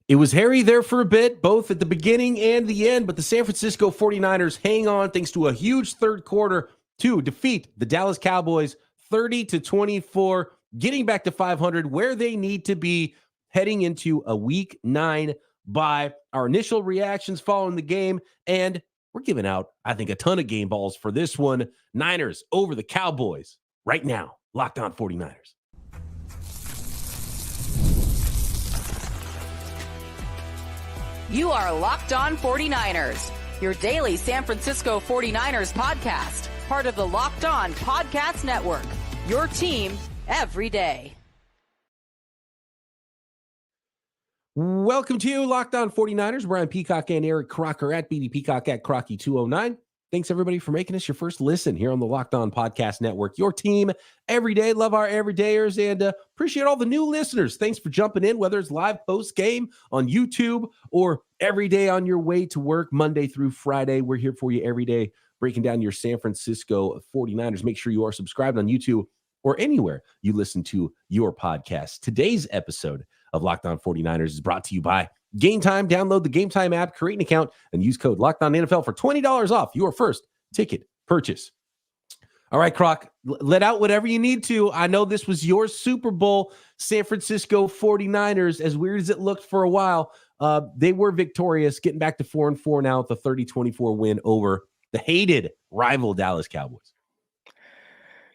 It was hairy there for a bit, both at the beginning and the end, but the San Francisco 49ers hang on thanks to a huge third quarter to defeat the Dallas Cowboys 30-24, getting back to 500 where they need to be heading into a week 9 bye. Our initial reactions following the game, and we're giving out, I think, a ton of game balls for this one. Niners over the Cowboys right now. Locked On 49ers. You are Locked On 49ers, your daily San Francisco 49ers podcast, part of the Locked On Podcast Network, your team every day. Welcome to Locked On 49ers. Brian Peacock and Eric Crocker at BD Peacock at Crocky209. Thanks, everybody, for making us your first listen here on the Locked On Podcast Network. Your team every day. Love our everydayers and appreciate all the new listeners. Thanks for jumping in, whether it's live post-game on YouTube or every day on your way to work, Monday through Friday. We're here for you every day, breaking down your San Francisco 49ers. Make sure you are subscribed on YouTube or anywhere you listen to your podcast. Today's episode of Locked On 49ers is brought to you by Game Time. Download the Game Time app, create an account, and use code LOCKEDONNFL for $20 off your first ticket purchase. All right, Croc, let out whatever you need to. I know this was your Super Bowl, San Francisco 49ers. As weird as it looked for a while, they were victorious, getting back to 4-4 now with a 30-24 win over the hated rival Dallas Cowboys.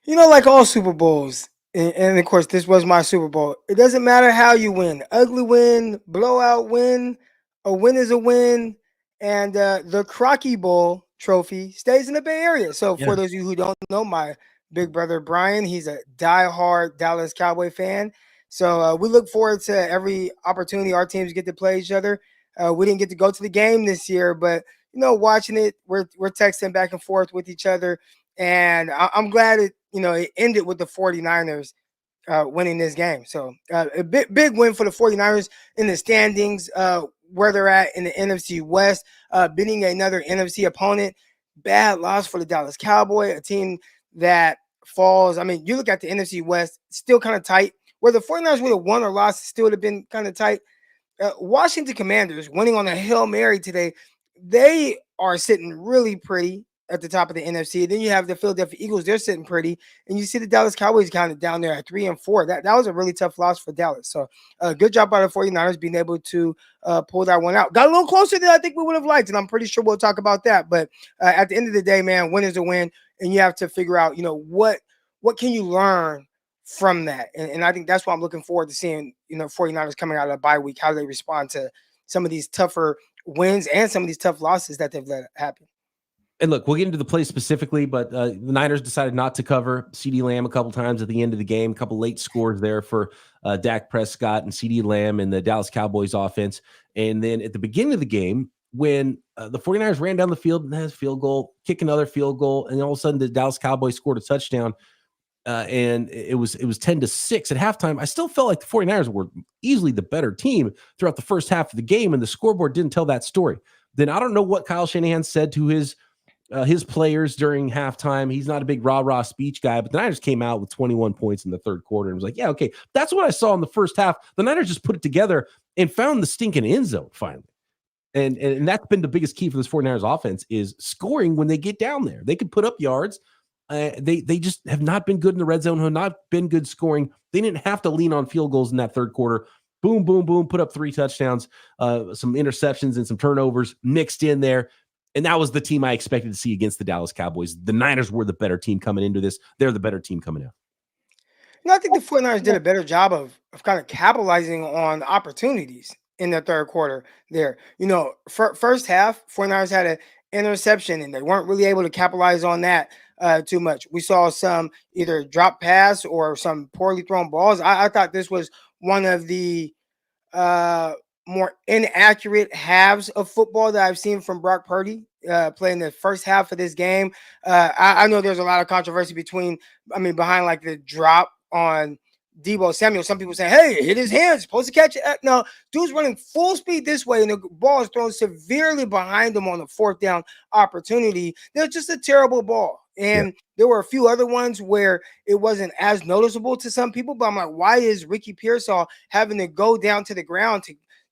You know, like all Super Bowls, and of course, this was my Super Bowl. It doesn't matter how you win. Ugly win, blowout win, a win is a win. And the Crocky Bowl trophy stays in the Bay Area. So for those of you who don't know, my big brother, Brian, he's a diehard Dallas Cowboy fan. So we look forward to every opportunity our teams get to play each other. We didn't get to go to the game this year, but, you know, watching it, we're texting back and forth with each other. And I'm glad it ended with the 49ers winning this game. So a big win for the 49ers in the standings, where they're at in the NFC West, beating another NFC opponent. Bad loss for the Dallas Cowboys, a team that falls. I mean, you look at the NFC West, still kind of tight. Where the 49ers would have won or lost, still would have been kind of tight. Washington Commanders winning on a Hail Mary today. They are sitting really pretty at the top of the NFC. Then you have the Philadelphia Eagles. They're sitting pretty. And you see the Dallas Cowboys kind of down there at 3-4. That was a really tough loss for Dallas. So good job by the 49ers being able to pull that one out. Got a little closer than I think we would have liked, and I'm pretty sure we'll talk about that. But at the end of the day, man, win is a win, and you have to figure out, what can you learn from that? And I think that's what I'm looking forward to seeing, 49ers coming out of a bye week, how they respond to some of these tougher wins and some of these tough losses that they've let happen. And look, we'll get into the play specifically, but the Niners decided not to cover CeeDee Lamb a couple times at the end of the game. A couple late scores there for Dak Prescott and CeeDee Lamb and the Dallas Cowboys offense. And then at the beginning of the game, when the 49ers ran down the field and has a field goal, kick another field goal, and all of a sudden the Dallas Cowboys scored a touchdown, and it was 10-6 at halftime. I still felt like the 49ers were easily the better team throughout the first half of the game, and the scoreboard didn't tell that story. Then I don't know what Kyle Shanahan said to his players during halftime. He's not a big rah-rah speech guy, but the Niners came out with 21 points in the third quarter and was like, yeah, okay, that's what I saw in the first half. The Niners just put it together and found the stinking end zone finally. And that's been the biggest key for this 49ers offense is scoring when they get down there. They can put up yards. They just have not been good in the red zone, have not been good scoring. They didn't have to lean on field goals in that third quarter. Boom, boom, boom, put up 3 touchdowns, some interceptions and some turnovers mixed in there. And that was the team I expected to see against the Dallas Cowboys. The Niners were the better team coming into this. They're the better team coming out. I think the 49ers did a better job of kind of capitalizing on opportunities in the third quarter there. First half, 49ers had an interception, and they weren't really able to capitalize on that too much. We saw some either drop pass or some poorly thrown balls. I thought this was one of the more inaccurate halves of football that I've seen from Brock Purdy playing the first half of this game. I know there's a lot of controversy behind like the drop on Deebo Samuel. Some people say, hey, hit his hands, supposed to catch it. No, dude's running full speed this way, and the ball is thrown severely behind him on the fourth down opportunity. There's just a terrible ball. And there were a few other ones where it wasn't as noticeable to some people, but I'm like, why is Ricky Pearsall having to go down to the ground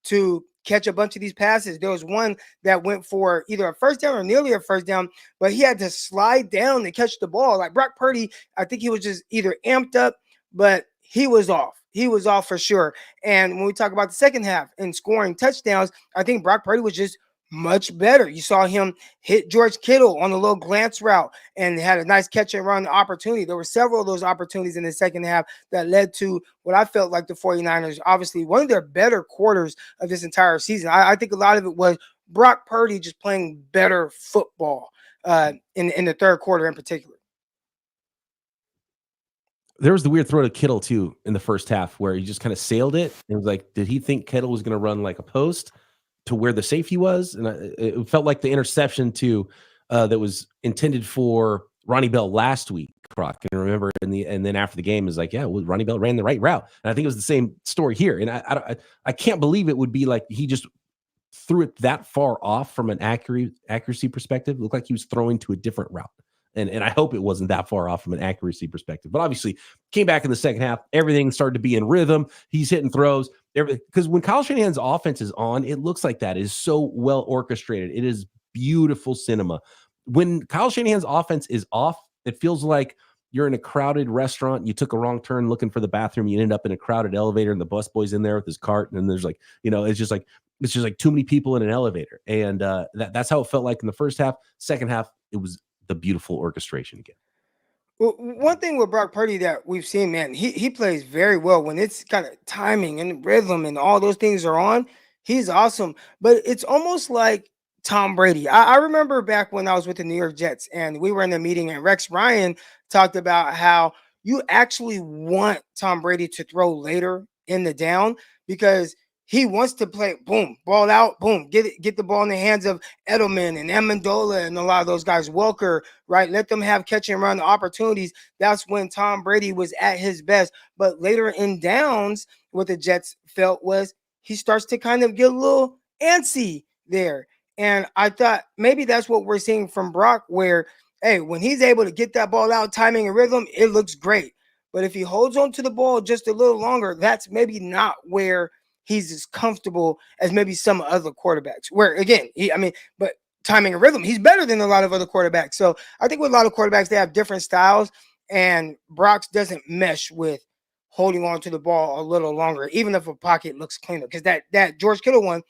to catch a bunch of these passes. There was one that went for either a first down or nearly a first down, but he had to slide down to catch the ball. Like Brock Purdy, I think he was just either amped up, but he was off. He was off for sure. And when we talk about the second half and scoring touchdowns, I think Brock Purdy was just much better. You saw him hit George Kittle on a little glance route and had a nice catch and run opportunity. There were several of those opportunities in the second half that led to what I felt like the 49ers, obviously one of their better quarters of this entire season. I think a lot of it was Brock Purdy just playing better football in the third quarter in particular. There was the weird throw to Kittle too in the first half where he just kind of sailed it. It was like, did he think Kittle was going to run like a post to where the safety was? And it felt like the interception too that was intended for Ronnie Bell last week. Croc, and remember, and then after the game is like, yeah, well, Ronnie Bell ran the right route, and I think it was the same story here. And I can't believe it would be like he just threw it that far off from an accuracy perspective. It looked like he was throwing to a different route. And I hope it wasn't that far off from an accuracy perspective. But obviously, came back in the second half. Everything started to be in rhythm. He's hitting throws. Because when Kyle Shanahan's offense is on, it looks like that. It is so well orchestrated. It is beautiful cinema. When Kyle Shanahan's offense is off, it feels like you're in a crowded restaurant. You took a wrong turn looking for the bathroom. You end up in a crowded elevator, and the busboy's in there with his cart. And then there's like, it's just like too many people in an elevator. And that's how it felt like in the first half. Second half, it was the beautiful orchestration again. Well, one thing with Brock Purdy that we've seen, man, he plays very well when it's kind of timing and rhythm and all those things are on. He's awesome, but it's almost like Tom Brady. I remember back when I was with the New York Jets and we were in a meeting and Rex Ryan talked about how you actually want Tom Brady to throw later in the down because he wants to play, boom, ball out, boom, get the ball in the hands of Edelman and Amendola and a lot of those guys, Welker, right? Let them have catch and run opportunities. That's when Tom Brady was at his best. But later in downs, what the Jets felt was he starts to kind of get a little antsy there. And I thought maybe that's what we're seeing from Brock, where, hey, when he's able to get that ball out, timing and rhythm, it looks great. But if he holds on to the ball just a little longer, that's maybe not where he's as comfortable as maybe some other quarterbacks where, again, but timing and rhythm, he's better than a lot of other quarterbacks. So I think with a lot of quarterbacks, they have different styles, and Brock's doesn't mesh with holding on to the ball a little longer, even if a pocket looks cleaner. Because that George Kittle one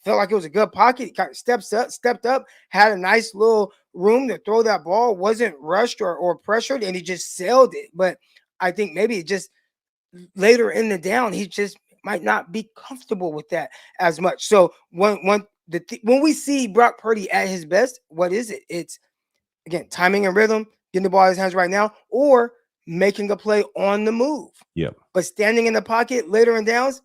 felt like it was a good pocket. He kind of stepped up, had a nice little room to throw that ball, wasn't rushed or pressured, and he just sailed it. But I think maybe it just later in the down, he just might not be comfortable with that as much. So when we see Brock Purdy at his best, what is it? It's, again, timing and rhythm, getting the ball in his hands right now, or making a play on the move. Yeah. But standing in the pocket later in downs,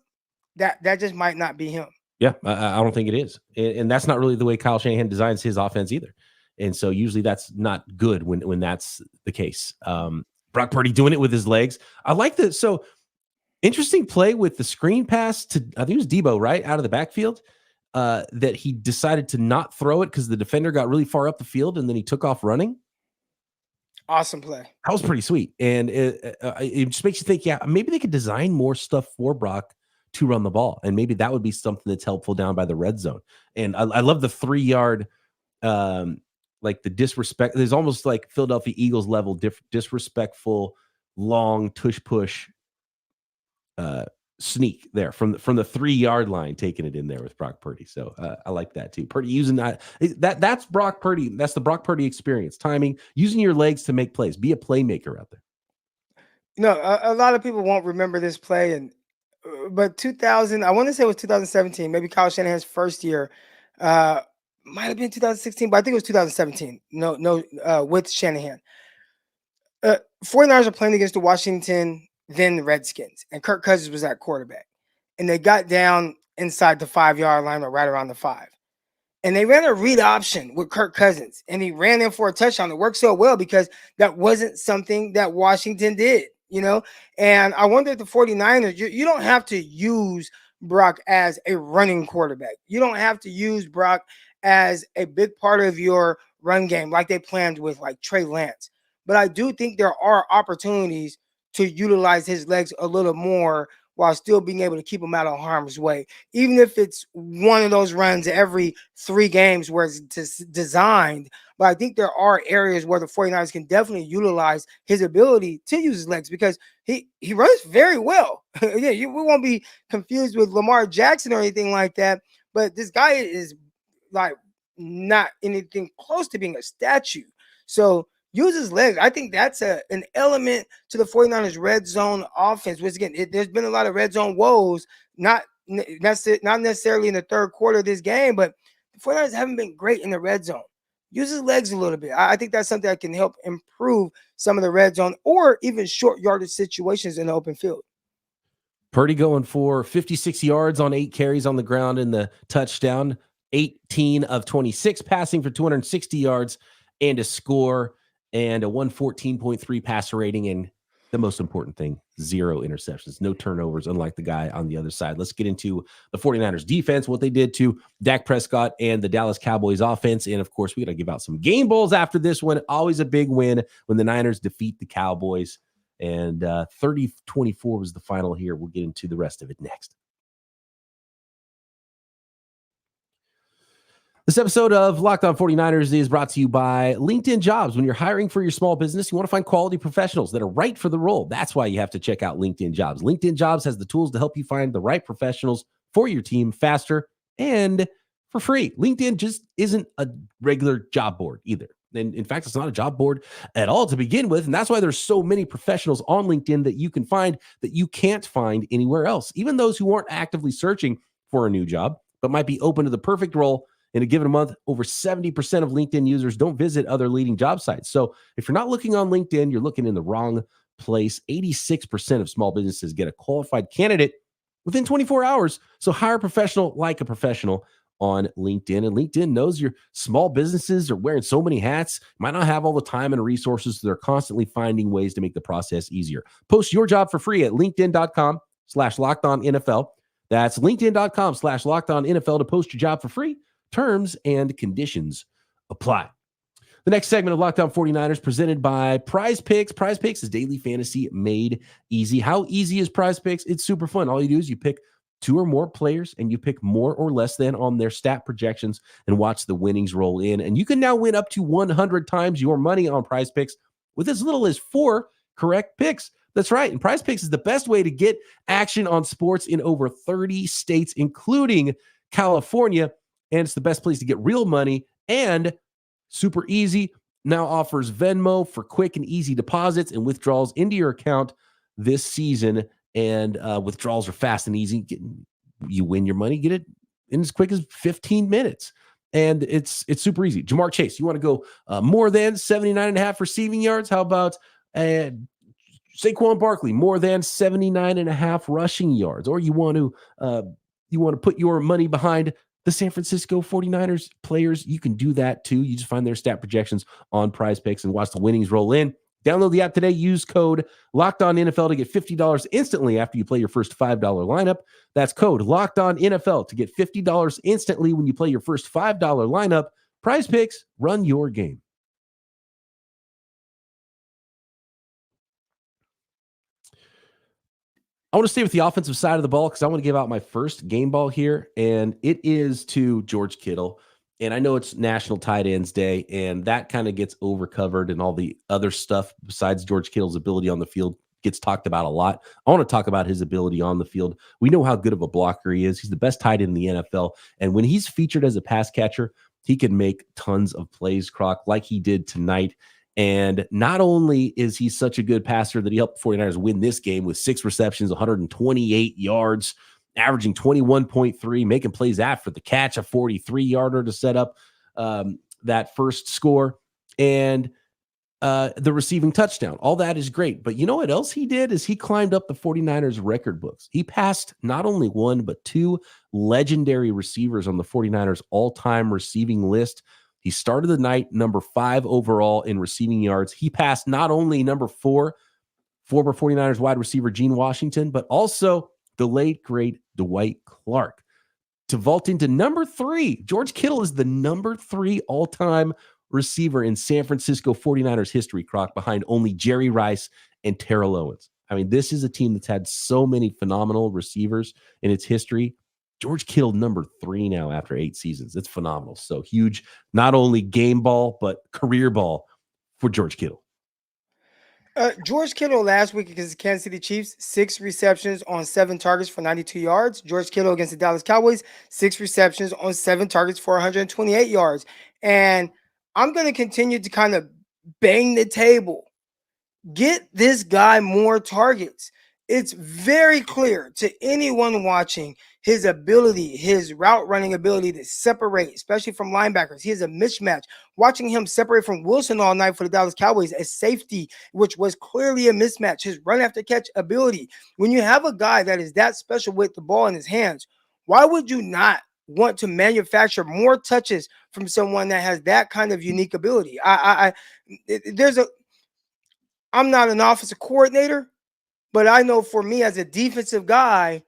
that just might not be him. Yeah, I don't think it is. And that's not really the way Kyle Shanahan designs his offense either. And so usually that's not good when that's the case. Brock Purdy doing it with his legs. I like that. So interesting play with the screen pass to, I think it was Deebo, right, out of the backfield, that he decided to not throw it because the defender got really far up the field and then he took off running. Awesome play. That was pretty sweet. And it just makes you think, yeah, maybe they could design more stuff for Brock to run the ball. And maybe that would be something that's helpful down by the red zone. And I love the 3-yard, like the disrespect. There's almost like Philadelphia Eagles level disrespectful, long tush push sneak there from the 3-yard line, taking it in there with Brock Purdy. So I like that too. Purdy using that's Brock Purdy. That's the Brock Purdy experience. Timing, using your legs to make plays. Be a playmaker out there. A lot of people won't remember this play, but 2000, I want to say it was 2017, maybe Kyle Shanahan's first year. Might have been 2016, but I think it was 2017. No, with Shanahan. 49ers are playing against the Washington then Redskins, and Kirk Cousins was at quarterback. And they got down inside the 5-yard line or right around the 5. And they ran a read option with Kirk Cousins, and he ran in for a touchdown. It worked so well because that wasn't something that Washington did, And I wonder if the 49ers, you don't have to use Brock as a running quarterback. You don't have to use Brock as a big part of your run game like they planned with like Trey Lance. But I do think there are opportunities to utilize his legs a little more while still being able to keep them out of harm's way. Even if it's one of those runs every 3 games where it's designed. But I think there are areas where the 49ers can definitely utilize his ability to use his legs because he runs very well. Yeah, we won't be confused with Lamar Jackson or anything like that. But this guy is like not anything close to being a statue. So use his legs. I think that's an element to the 49ers red zone offense, which again, there's been a lot of red zone woes, not necessarily in the third quarter of this game, but the 49ers haven't been great in the red zone. Use his legs a little bit. I think that's something that can help improve some of the red zone or even short yardage situations in the open field. Purdy going for 56 yards on 8 carries on the ground in the touchdown, 18 of 26 passing for 260 yards and a score and a 114.3 passer rating. And the most important thing, 0 interceptions, no turnovers, unlike the guy on the other side. Let's get into the 49ers defense, what they did to Dak Prescott and the Dallas Cowboys offense. And of course, we got to give out some game balls after this one. Always a big win when the Niners defeat the Cowboys. And 30-24 was the final here. We'll get into the rest of it next. This episode of Locked On 49ers is brought to you by LinkedIn Jobs. When you're hiring for your small business, you want to find quality professionals that are right for the role. That's why you have to check out LinkedIn Jobs. LinkedIn Jobs has the tools to help you find the right professionals for your team faster and for free. LinkedIn just isn't a regular job board either. And in fact, it's not a job board at all to begin with. And that's why there's so many professionals on LinkedIn that you can find that you can't find anywhere else. Even those who aren't actively searching for a new job, but might be open to the perfect role. In a given month, over 70% of LinkedIn users don't visit other leading job sites. So if you're not looking on LinkedIn, you're looking in the wrong place. 86% of small businesses get a qualified candidate within 24 hours. So hire a professional like a professional on LinkedIn. And LinkedIn knows your small businesses are wearing so many hats, might not have all the time and resources. So they're constantly finding ways to make the process easier. Post your job for free at linkedin.com/lockedonnfl. That's linkedin.com/lockedonnfl to post your job for free. Terms and conditions apply. The next segment of Locked On 49ers presented by Prize Picks. Prize Picks is daily fantasy made easy. How easy is Prize Picks? It's super fun. All you do is you pick 2 or more players and you pick more or less than on their stat projections and watch the winnings roll in. And you can now win up to 100 times your money on Prize Picks with as little as 4 correct picks. That's right. And Prize Picks is the best way to get action on sports in over 30 states, including California. And it's the best place to get real money and super easy. Now offers Venmo for quick and easy deposits and withdrawals into your account this season. And withdrawals are fast and easy. You win your money, get it in as quick as 15 minutes. And it's super easy. Jamar Chase, you want to go more than 79.5 receiving yards? How about Saquon Barkley, more than 79.5 rushing yards? Or you want to put your money behind the San Francisco 49ers players? You can do that too. You just find their stat projections on Prize Picks and watch the winnings roll in. Download the app today. Use code LOCKEDONNFL to get $50 instantly after you play your first $5 lineup. That's code LOCKEDONNFL to get $50 instantly when you play your first $5 lineup. Prize Picks, run your game. I want to stay with the offensive side of the ball because I want to give out my first game ball here, and it is to George Kittle. And I know it's National Tight Ends Day, and that kind of gets overcovered, and all the other stuff besides George Kittle's ability on the field gets talked about a lot. I want to talk about his ability on the field. We know how good of a blocker he is. He's the best tight end in the NFL, and when he's featured as a pass catcher, he can make tons of plays, Croc, like he did tonight. And not only is he such a good passer that he helped the 49ers win this game with 6 receptions, 128 yards, averaging 21.3, making plays after the catch, a 43-yarder to set up that first score, and the receiving touchdown. All that is great. But you know what else he did is he climbed up the 49ers record books. He passed not only 1, but 2 legendary receivers on the 49ers all-time receiving list. He started the night number 5 overall in receiving yards. He passed not only number 4, former 49ers wide receiver Gene Washington, but also the late, great Dwight Clark to vault into number 3. George Kittle is the number 3 all-time receiver in San Francisco 49ers history, Croc, behind only Jerry Rice and Terrell Owens. I mean, this is a team that's had so many phenomenal receivers in its history. George Kittle, number 3 now after 8 seasons. It's phenomenal. So huge, not only game ball, but career ball for George Kittle. George Kittle last week against the Kansas City Chiefs, 6 receptions on 7 targets for 92 yards. George Kittle against the Dallas Cowboys, 6 receptions on 7 targets for 128 yards. And I'm going to continue to kind of bang the table. Get this guy more targets. It's very clear to anyone watching his ability, his route running ability to separate, especially from linebackers. He is a mismatch. Watching him separate from Wilson all night for the Dallas Cowboys as safety, which was clearly a mismatch. His run after catch ability. When you have a guy that is that special with the ball in his hands, why would you not want to manufacture more touches from someone that has that kind of unique ability? I'm not an offensive coordinator, but I know for me as a defensive guy,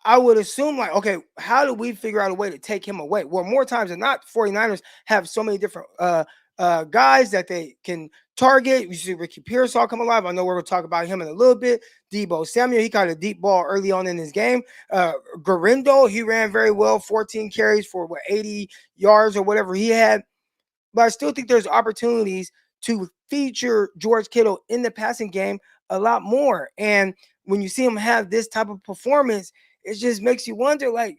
I would assume like, okay, how do we figure out a way to take him away? Well, more times than not, 49ers have so many different guys that they can target. You see Ricky Pearsall come alive. I know we're going to talk about him in a little bit. Deebo Samuel, he got a deep ball early on in his game. Guerrendo, he ran very well, 14 carries for 80 yards or whatever he had. But I still think there's opportunities to feature George Kittle in the passing game a lot more. And when you see him have this type of performance, it just makes you wonder, like,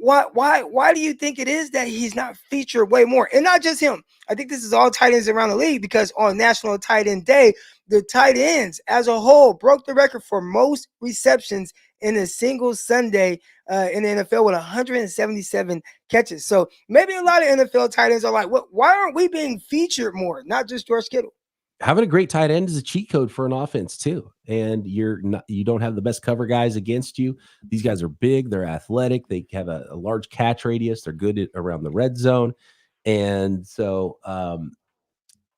why do you think it is that he's not featured way more? And not just him. I think this is all tight ends around the league, because on National Tight End Day, the tight ends as a whole broke the record for most receptions in a single Sunday in the NFL with 177 catches. So maybe a lot of NFL tight ends are like, why aren't we being featured more? Not just George Kittle. Having a great tight end is a cheat code for an offense too. And you don't have the best cover guys against you. These guys are big. They're athletic. They have a large catch radius. They're good around the red zone. And so, and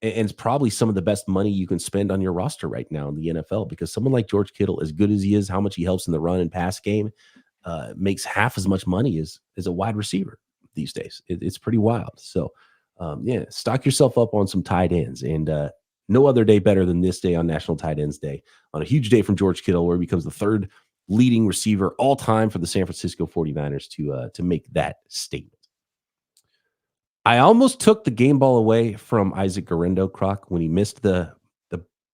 it's probably some of the best money you can spend on your roster right now in the NFL, because someone like George Kittle, as good as he is, how much he helps in the run and pass game, makes half as much money as a wide receiver these days. It's pretty wild. So, yeah, stock yourself up on some tight ends, and no other day better than this day on National Tight Ends Day, on a huge day from George Kittle, where he becomes the 3rd leading receiver all time for the San Francisco 49ers to make that statement. I almost took the game ball away from Isaac Guerrendo, Croc, when he missed the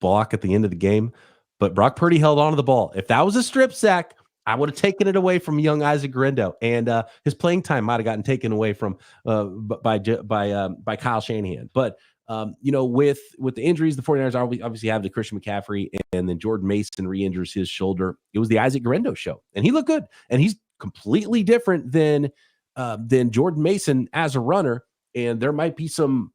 block at the end of the game, but Brock Purdy held on to the ball. If that was a strip sack, I would have taken it away from young Isaac Guerrendo, and his playing time might have gotten taken away from by Kyle Shanahan. But with the injuries, the 49ers obviously have the Christian McCaffrey, and then Jordan Mason re-injures his shoulder. It was the Isaac Guerrendo show, and he looked good, and he's completely different than Jordan Mason as a runner. And there might be some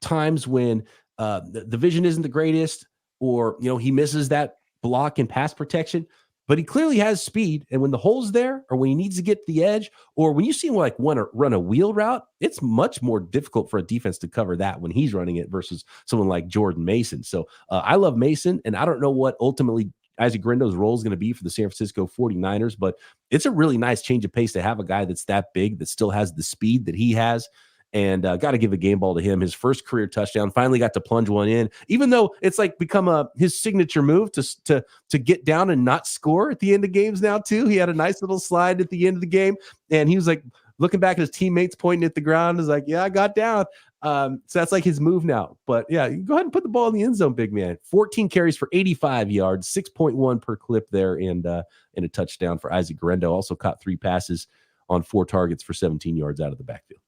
times when the vision isn't the greatest, or he misses that block and pass protection, but he clearly has speed. And when the hole's there, or when he needs to get to the edge, or when you see him run a wheel route, it's much more difficult for a defense to cover that when he's running it versus someone like Jordan Mason. So I love Mason, and I don't know what ultimately Isaac Guerendo's role is going to be for the San Francisco 49ers, but it's a really nice change of pace to have a guy that's that big, that still has the speed that he has. And got to give a game ball to him. His first career touchdown, finally got to plunge one in, even though it's like become his signature move to get down and not score at the end of games now too. He had a nice little slide at the end of the game, and he was like looking back at his teammates pointing at the ground, is like, yeah, I got down. So that's like his move now. But yeah, you go ahead and put the ball in the end zone, big man. 14 carries for 85 yards, 6.1 per clip there, and a touchdown for Isaac Guerrendo. Also caught 3 passes on 4 targets for 17 yards out of the backfield.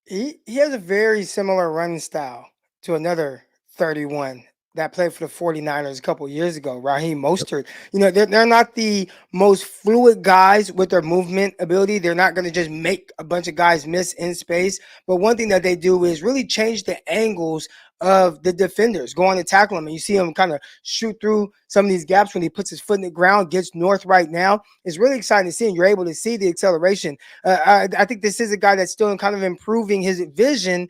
He has a very similar run style to another 31 that played for the 49ers a couple of years ago, Raheem Mostert. They're not the most fluid guys with their movement ability. They're not going to just make a bunch of guys miss in space. But one thing that they do is really change the angles of the defenders, go on and tackle him. And you see him kind of shoot through some of these gaps when he puts his foot in the ground, gets north right now. It's really exciting to see, and you're able to see the acceleration. I think this is a guy that's still kind of improving his vision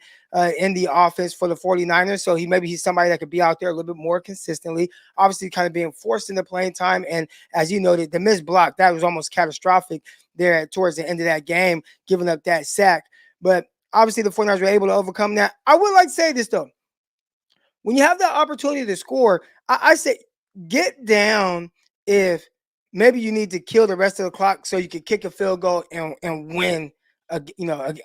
in the offense for the 49ers. So he's somebody that could be out there a little bit more consistently, obviously kind of being forced into playing time. And as you noted, the missed block, that was almost catastrophic there towards the end of that game, giving up that sack. But obviously the 49ers were able to overcome that. I would like to say this though. when you have that opportunity to score, I say get down if maybe you need to kill the rest of the clock so you can kick a field goal and win,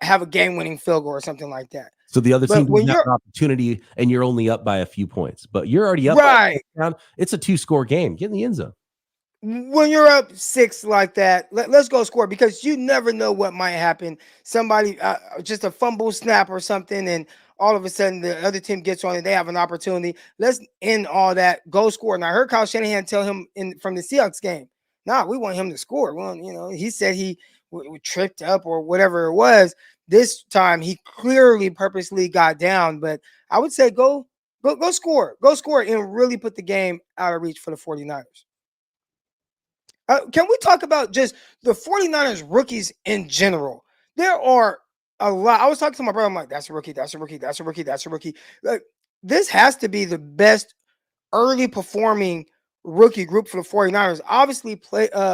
have a game-winning field goal or something like that. So the other team But when doesn't have you're an opportunity and you're only up by a few points, but you're already up. right, It's a 2-score game. Get in the end zone. when you're up 6 like that, let's go score, because you never know what might happen. Somebody just a fumble snap or something, and all of a sudden the other team gets on and they have an opportunity. Let's end all that. Go score. And I heard Kyle Shanahan tell him from the Seahawks game, we want him to score. Well, he said he tripped up or whatever it was. This time he clearly purposely got down, but I would say go score. Go score and really put the game out of reach for the 49ers. Can we talk about just the 49ers rookies in general? There are a lot. I was talking to my brother. I'm like, that's a rookie. That's a rookie. That's a rookie. That's a rookie. Like, this has to be the best early performing rookie group for the 49ers. Obviously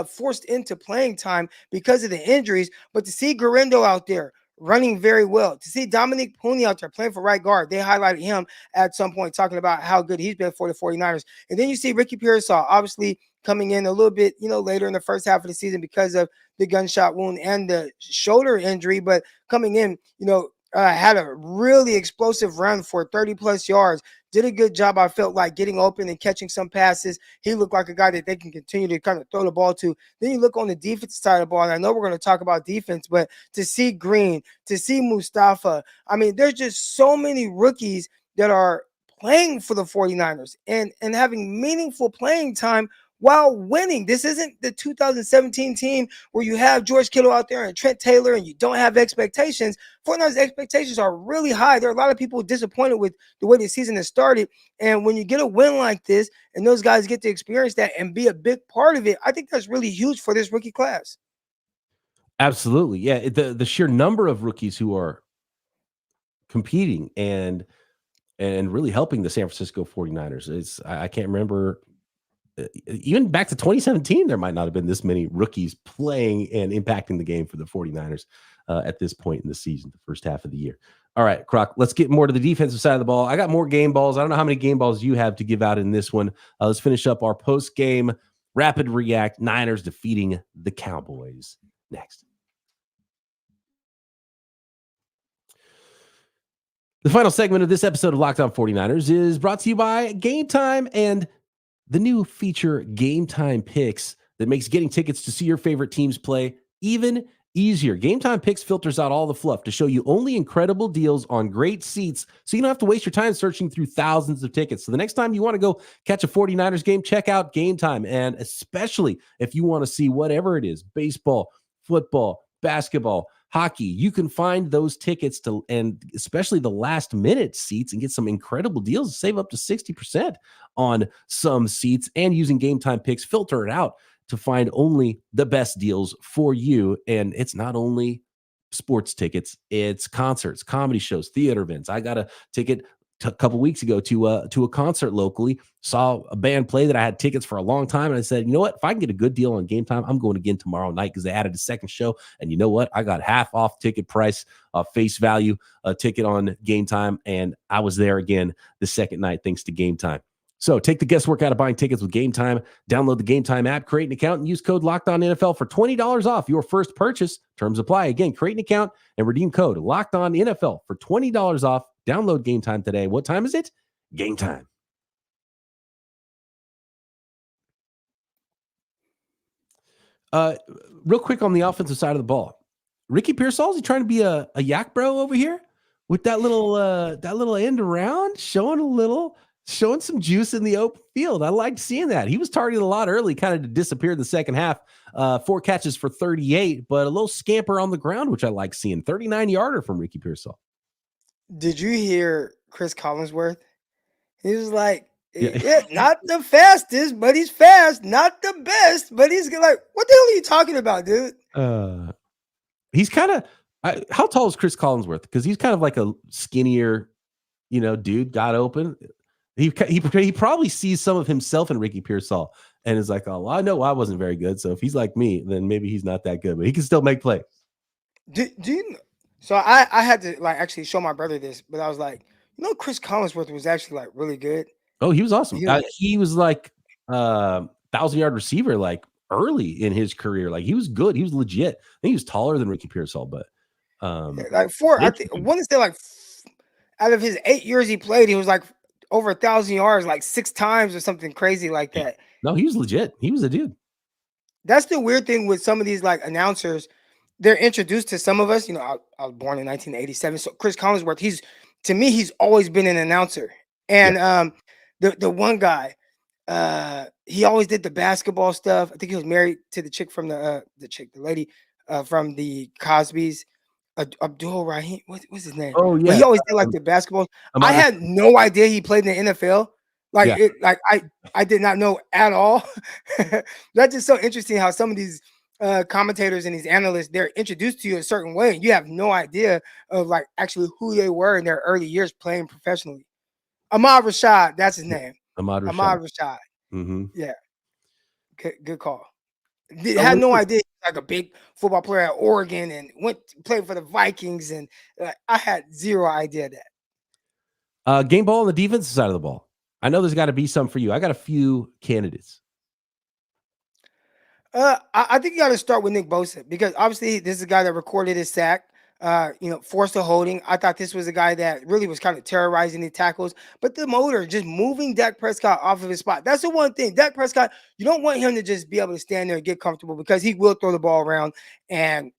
forced into playing time because of the injuries, but to see Guerrendo out there running very well, to see Dominic Puni out there playing for right guard, they highlighted him at some point talking about how good he's been for the 49ers. And then you see Ricky Pearsall obviously coming in a little bit, later in the first half of the season because of the gunshot wound and the shoulder injury, but coming in, had a really explosive run for 30 plus yards. Did a good job, I felt like, getting open and catching some passes. He looked like a guy that they can continue to kind of throw the ball to. Then you look on the defensive side of the ball, and I know we're going to talk about defense, but to see Green, to see Mustafa, I mean, there's just so many rookies that are playing for the 49ers and having meaningful playing time while winning. This isn't the 2017 team where you have George Kittle out there and Trent Taylor and you don't have expectations. 49ers expectations are really high. There are a lot of people disappointed with the way the season has started. And when you get a win like this and those guys get to experience that and be a big part of it, I think that's really huge for this rookie class. Absolutely. Yeah. The sheer number of rookies who are competing and really helping the San Francisco 49ers. I can't remember. Even back to 2017, there might not have been this many rookies playing and impacting the game for the 49ers at this point in the season, the first half of the year. All right, Croc, let's get more to the defensive side of the ball. I got more game balls. I don't know how many game balls you have to give out in this one. Let's finish up our post-game rapid react. Niners defeating the Cowboys next. The final segment of this episode of Locked On 49ers is brought to you by Game Time and the new feature Game Time Picks that makes getting tickets to see your favorite teams play even easier. Game Time Picks filters out all the fluff to show you only incredible deals on great seats, so you don't have to waste your time searching through thousands of tickets. So the next time you want to go catch a 49ers game, check out Game Time. And especially if you want to see whatever it is, baseball, football, basketball, hockey, you can find those tickets and especially the last minute seats and get some incredible deals, save up to 60% on some seats, and using Game Time Picks, filter it out to find only the best deals for you. And it's not only sports tickets, it's concerts, comedy shows, theater events. I got a ticket a couple weeks ago to a concert locally, saw a band play that I had tickets for a long time. And I said, you know what, if I can get a good deal on Game Time, I'm going again tomorrow night, because they added a second show. And you know what, I got half off ticket price, face value, a ticket on Game Time. And I was there again the second night, thanks to Game Time. So take the guesswork out of buying tickets with Game Time. Download the Game Time app, create an account, and use code LOCKEDONNFL for $20 off your first purchase. Terms apply. Again, create an account and redeem code LOCKEDONNFL for $20 off. Download Game Time today. What time is it? Game Time. Real quick on the offensive side of the ball, Ricky Pearsall, is he trying to be a yak bro over here with that little end around, showing some juice in the open field? I liked seeing that. He was targeted a lot early, kind of disappeared in the second half. 4 catches for 38, but a little scamper on the ground, which I like seeing. 39-yarder from Ricky Pearsall. Did you hear Chris Collinsworth? He was like, yeah, not the fastest, but he's fast. Not the best, but he's like, what the hell are you talking about, dude? He's kind of, how tall is Chris Collinsworth? Because he's kind of like a skinnier, dude, got open. He probably sees some of himself in Ricky Pearsall and is like, oh, well, I know I wasn't very good. So if he's like me, then maybe he's not that good, but he can still make plays. Do you know? So I had to actually show my brother this, but I was like, Chris Collinsworth was actually like really good. Oh, he was awesome. He was, He was like 1,000-yard receiver like early in his career. Like he was good. He was legit. I think he was taller than Ricky Pearsall, but like I want to say like out of his 8 years he played, he was like over 1,000 yards, like 6 times or something crazy like that. No, he was legit. He was a dude. That's the weird thing with some of these like announcers. They're introduced to some of us. I was born in 1987, so Chris Collinsworth, he's always been an announcer. And the one guy, he always did the basketball stuff. I think he was married to the chick from the lady from the Cosby's, Abdul Rahim. What's his name? Oh yeah, but he always did like the basketball. I had no idea he played in the NFL. I did not know at all. That's just so interesting how some of these commentators and these analysts, they're introduced to you a certain way, and you have no idea of like actually who they were in their early years playing professionally. Ahmad Rashad, that's his name. Ahmad Rashad. Mm-hmm. Yeah, good call. Had no idea he was like a big football player at Oregon and played for the Vikings, and I had zero idea that. Game ball on the defensive side of the ball. I know there's got to be some for you. I got a few candidates. I think you got to start with Nick Bosa, because obviously this is a guy that recorded his sack, forced a holding. I thought this was a guy that really was kind of terrorizing the tackles, but the motor, just moving Dak Prescott off of his spot. That's the one thing. Dak Prescott, you don't want him to just be able to stand there and get comfortable, because he will throw the ball around and,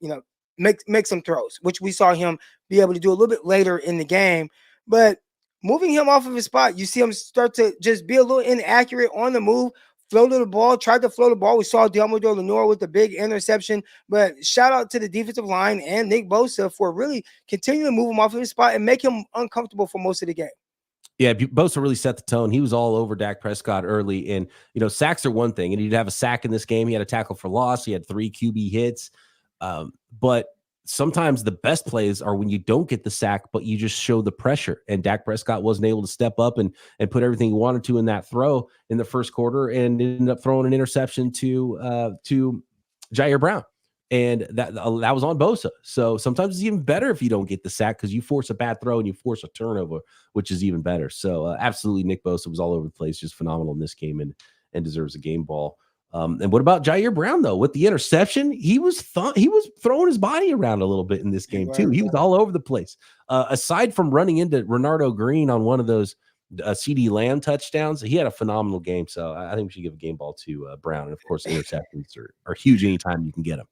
make some throws, which we saw him be able to do a little bit later in the game. But moving him off of his spot, you see him start to just be a little inaccurate on the move. Floated the ball, tried to float the ball. We saw Deommodore Lenoir with the big interception, but shout out to the defensive line and Nick Bosa for really continuing to move him off of his spot and make him uncomfortable for most of the game. Yeah, Bosa really set the tone. He was all over Dak Prescott early, and sacks are one thing, and he'd have a sack in this game. He had a tackle for loss. He had 3 QB hits, but sometimes the best plays are when you don't get the sack, but you just show the pressure. And Dak Prescott wasn't able to step up and put everything he wanted to in that throw in the first quarter, and ended up throwing an interception to Ji'Ayir Brown. And that was on Bosa. So sometimes it's even better if you don't get the sack, because you force a bad throw and you force a turnover, which is even better. So absolutely, Nick Bosa was all over the place, just phenomenal in this game, and deserves a game ball. And what about Ji'Ayir Brown, though? With the interception, he was throwing his body around a little bit in this game, too. He was all over the place. Aside from running into Renardo Green on one of those CD Lamb touchdowns, he had a phenomenal game. So I think we should give a game ball to Brown. And, of course, interceptions are huge anytime you can get them.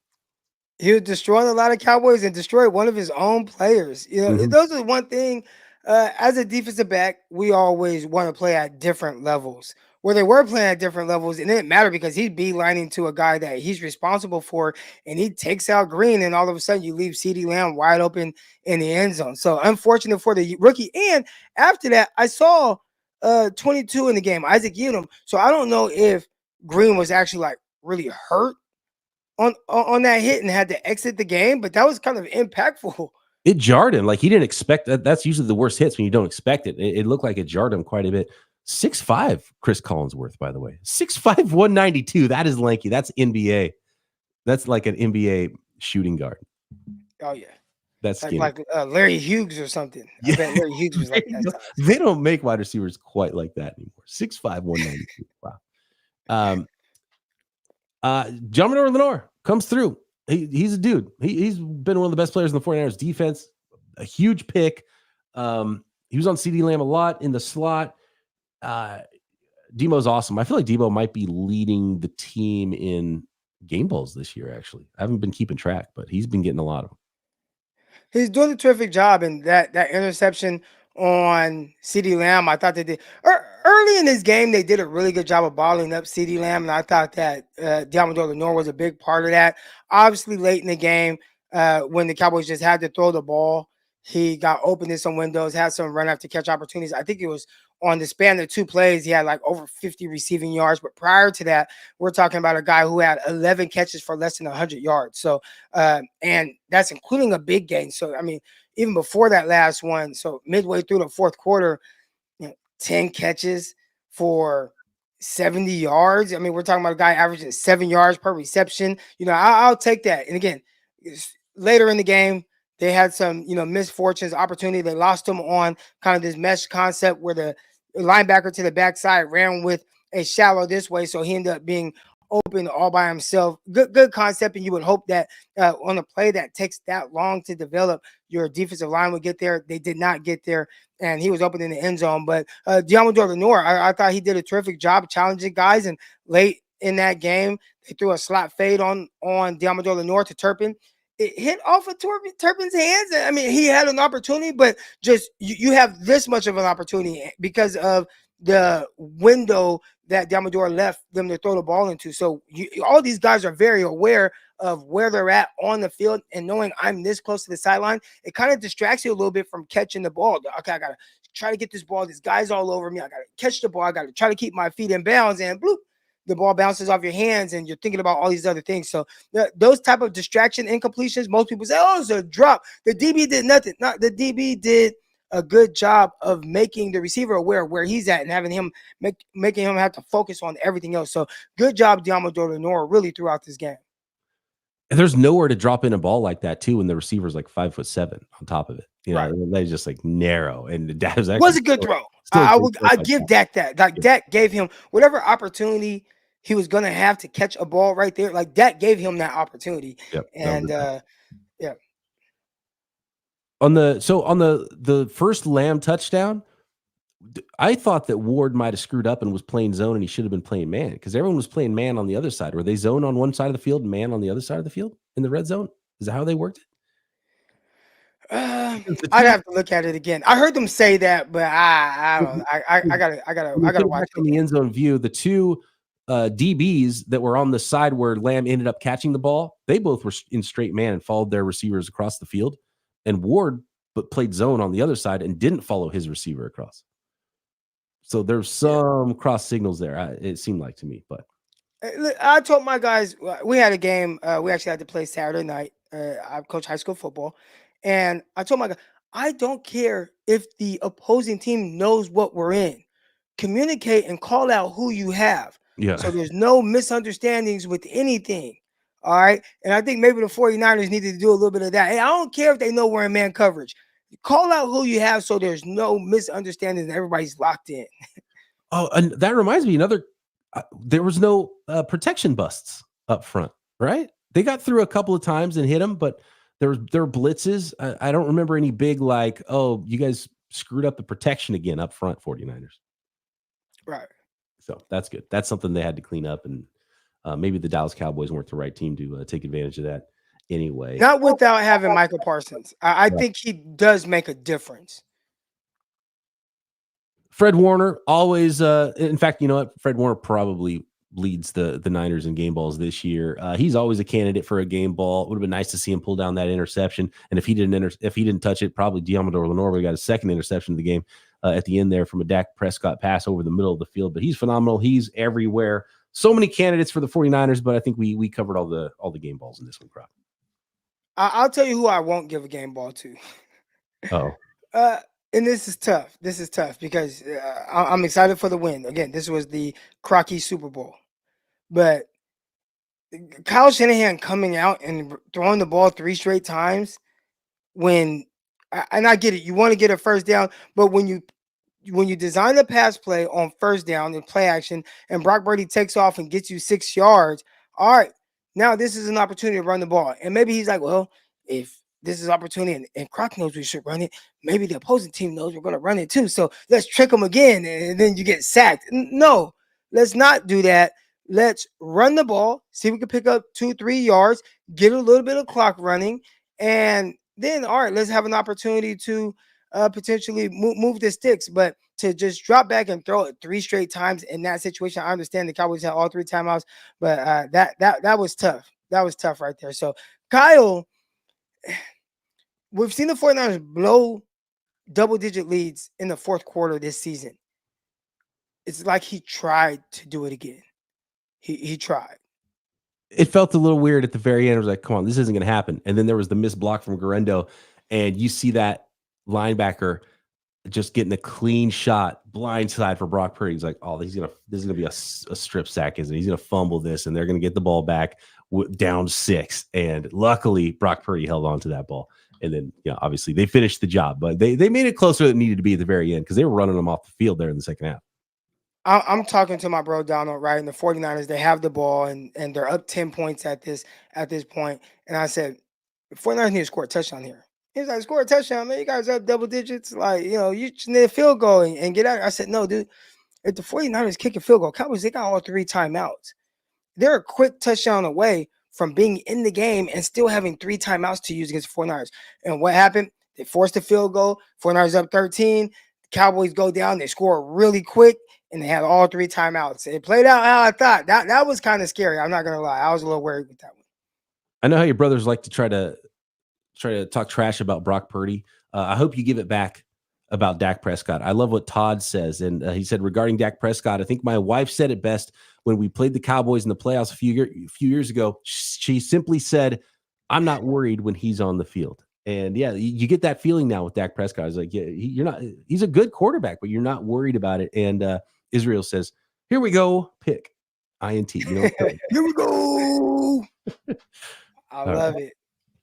He was destroying a lot of Cowboys and destroyed one of his own players. Those are one thing. As a defensive back, we always want to play at different levels. Where they were playing at different levels, it didn't matter, because he'd be lining to a guy that he's responsible for, and he takes out Green, and all of a sudden you leave CeeDee Lamb wide open in the end zone. So unfortunate for the rookie. And after that, I saw 22 in the game, Isaac Yiadom. So I don't know if Green was actually like really hurt on that hit and had to exit the game, but that was kind of impactful. It jarred him. Like, he didn't expect that. That's usually the worst hits, when you don't expect it. It looked like it jarred him quite a bit. 6'5", Chris Collinsworth, by the way. 6'5", 192. That is lanky. That's NBA. That's like an NBA shooting guard. Oh, yeah. That's like Larry Hughes or something. Yeah. I bet Larry Hughes was like that. They don't make wide receivers quite like that anymore. 6'5", 192. Wow. Ji'Ayir Lenoir comes through. He's a dude. He's been one of the best players in the 49ers defense. A huge pick. He was on CeeDee Lamb a lot in the slot. Deebo's awesome. I feel like Deebo might be leading the team in game balls this year, actually. I haven't been keeping track, but he's been getting a lot of them. He's doing a terrific job, and that interception on CeeDee Lamb, I thought they did early in this game. They did a really good job of bottling up CeeDee Lamb, and I thought that Deommodore Lenoir was a big part of that. Obviously, late in the game, when the Cowboys just had to throw the ball, he got open in some windows, had some run after catch opportunities. I think it was on the span of 2 plays, he had like over 50 receiving yards. But prior to that, we're talking about a guy who had 11 catches for less than 100 yards. So, and that's including a big game. So, I mean, even before that last one, so midway through the fourth quarter, 10 catches for 70 yards. I mean, we're talking about a guy averaging 7 yards per reception. I'll take that. And again, later in the game, they had some, misfortunes, opportunity. They lost him on kind of this mesh concept where the linebacker to the backside ran with a shallow this way, so he ended up being open all by himself. Good concept, and you would hope that on a play that takes that long to develop, your defensive line would get there. They did not get there, and he was open in the end zone. But Deommodore Lenoir, I thought he did a terrific job challenging guys, and late in that game, they threw a slot fade on Deommodore Lenoir to Turpin. It hit off of Turpin's hands. I mean, he had an opportunity, but just you have this much of an opportunity because of the window that Deommodore left them to throw the ball into. So all these guys are very aware of where they're at on the field, and knowing I'm this close to the sideline, it kind of distracts you a little bit from catching the ball. Okay, I got to try to get this ball. This guy's all over me. I got to catch the ball. I got to try to keep my feet in bounds, and bloop, the ball bounces off your hands, and you're thinking about all these other things. So those type of distraction incompletions, most people say, oh, it's a drop. The DB did nothing. No, the DB did a good job of making the receiver aware of where he's at and having him making him have to focus on everything else. So good job, Deommodore Lenoir, really throughout this game. And there's nowhere to drop in a ball like that too when the receiver's like 5'7" on top of it. Right. They just like narrow, and that was a good throw. I give Dak that. Like Dak gave him whatever opportunity he was gonna have to catch a ball right there. Like Dak gave him that opportunity. Yep. And yeah. On the first Lamb touchdown, I thought that Ward might have screwed up and was playing zone, and he should have been playing man, because everyone was playing man on the other side. Were they zone on one side of the field and man on the other side of the field in the red zone? Is that how they worked it? I'd have to look at it again. I heard them say that, but I don't know. I gotta watch it. On the end zone view, the two DBs that were on the side where Lamb ended up catching the ball, they both were in straight man and followed their receivers across the field. And Ward played zone on the other side and didn't follow his receiver across. So there's some cross signals there, it seemed like to me. But I told my guys, we had a game. We actually had to play Saturday night. I coach high school football. And I told my guys, I don't care if the opposing team knows what we're in. Communicate and call out who you have. Yeah. So there's no misunderstandings with anything. All right. And I think maybe the 49ers needed to do a little bit of that. Hey, I don't care if they know we're in man coverage. Call out who you have so there's no misunderstandings and everybody's locked in. Oh, and that reminds me, there was no protection busts up front, right? They got through a couple of times and hit them, but there were blitzes. I don't remember any big like, oh, you guys screwed up the protection again up front, 49ers. Right. So that's good. That's something they had to clean up, and maybe the Dallas Cowboys weren't the right team to take advantage of that anyway. Not without having Michael Parsons. I think he does make a difference. Fred Warner always, in fact, you know what? Fred Warner probably leads the Niners in game balls this year. He's always a candidate for a game ball. It would have been nice to see him pull down that interception. And if he didn't touch it, probably Deommodore Lenoir would have got a second interception of the game at the end there from a Dak Prescott pass over the middle of the field. But he's phenomenal. He's everywhere. So many candidates for the 49ers, but I think we covered all the game balls in this one, Crop. I'll tell you who I won't give a game ball to. Oh. And this is tough. This is tough because I'm excited for the win. Again, this was the Crocky Super Bowl. But Kyle Shanahan coming out and throwing the ball 3 straight times and I get it, you want to get a first down, but when you design a pass play on first down in play action and Brock Purdy takes off and gets you 6 yards, all right, now this is an opportunity to run the ball. And maybe he's like, well, if this is opportunity and Croc knows we should run it, maybe the opposing team knows we're going to run it too. So let's trick them again and then you get sacked. No, let's not do that. Let's run the ball, see if we can pick up 2-3 yards, get a little bit of clock running, and then, all right, let's have an opportunity to potentially move the sticks. But to just drop back and throw it 3 straight times in that situation, I understand the Cowboys had all 3 timeouts, but that was tough. That was tough right there. So, Kyle, we've seen the 49ers blow double-digit leads in the fourth quarter this season. It's like he tried to do it again. He tried. It felt a little weird at the very end. I was like, come on, this isn't going to happen. And then there was the missed block from Guerrendo, and you see that linebacker just getting a clean shot, blindside for Brock Purdy. He's like, oh, this is going to be a strip sack, isn't it? He's going to fumble this, and they're going to get the ball back down 6. And luckily, Brock Purdy held on to that ball And then, obviously they finished the job, but they made it closer than it needed to be at the very end because they were running them off the field there in the second half. I'm talking to my bro Donald, right? And the 49ers, they have the ball and they're up 10 points at this point. And I said, the 49ers need to score a touchdown here. He was like, score a touchdown, man. You guys are up double digits. Like, you just need a field goal and get out. I said, no, dude. If the 49ers kick a field goal, Cowboys, they got all 3 timeouts. They're a quick touchdown away from being in the game and still having 3 timeouts to use against the 49ers. And what happened? They forced a field goal. 49ers up 13. The Cowboys go down. They score really quick, and they had all 3 timeouts. It played out how I thought. That was kind of scary. I'm not going to lie. I was a little worried with that one. I know how your brothers like to try to talk trash about Brock Purdy. I hope you give it back about Dak Prescott. I love what Todd says. And he said, regarding Dak Prescott, I think my wife said it best when we played the Cowboys in the playoffs a few years ago. She simply said, I'm not worried when he's on the field. And yeah, you get that feeling now with Dak Prescott. It's like, he's a good quarterback, but you're not worried about it. And Israel says, here we go, pick INT. Here we go. I love it.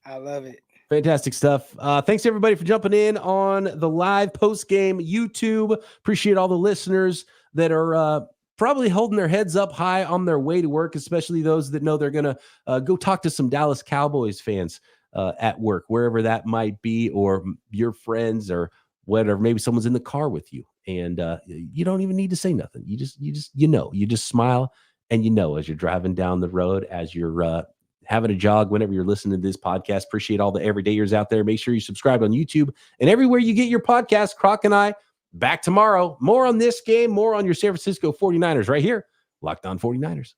I love it. Fantastic stuff. Thanks everybody for jumping in on the live post-game YouTube. Appreciate all the listeners that are probably holding their heads up high on their way to work, especially those that know they're going to go talk to some Dallas Cowboys fans at work, wherever that might be, or your friends or whatever. Maybe someone's in the car with you and you don't even need to say nothing. You just smile and as you're driving down the road, as you're having a jog, whenever you're listening to this podcast. Appreciate all the everydayers out there. Make sure you subscribe on YouTube and everywhere you get your podcast. Croc and I back tomorrow. More on this game, more on your San Francisco 49ers right here. Locked On 49ers.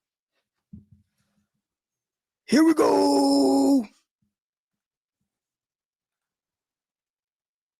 Here we go.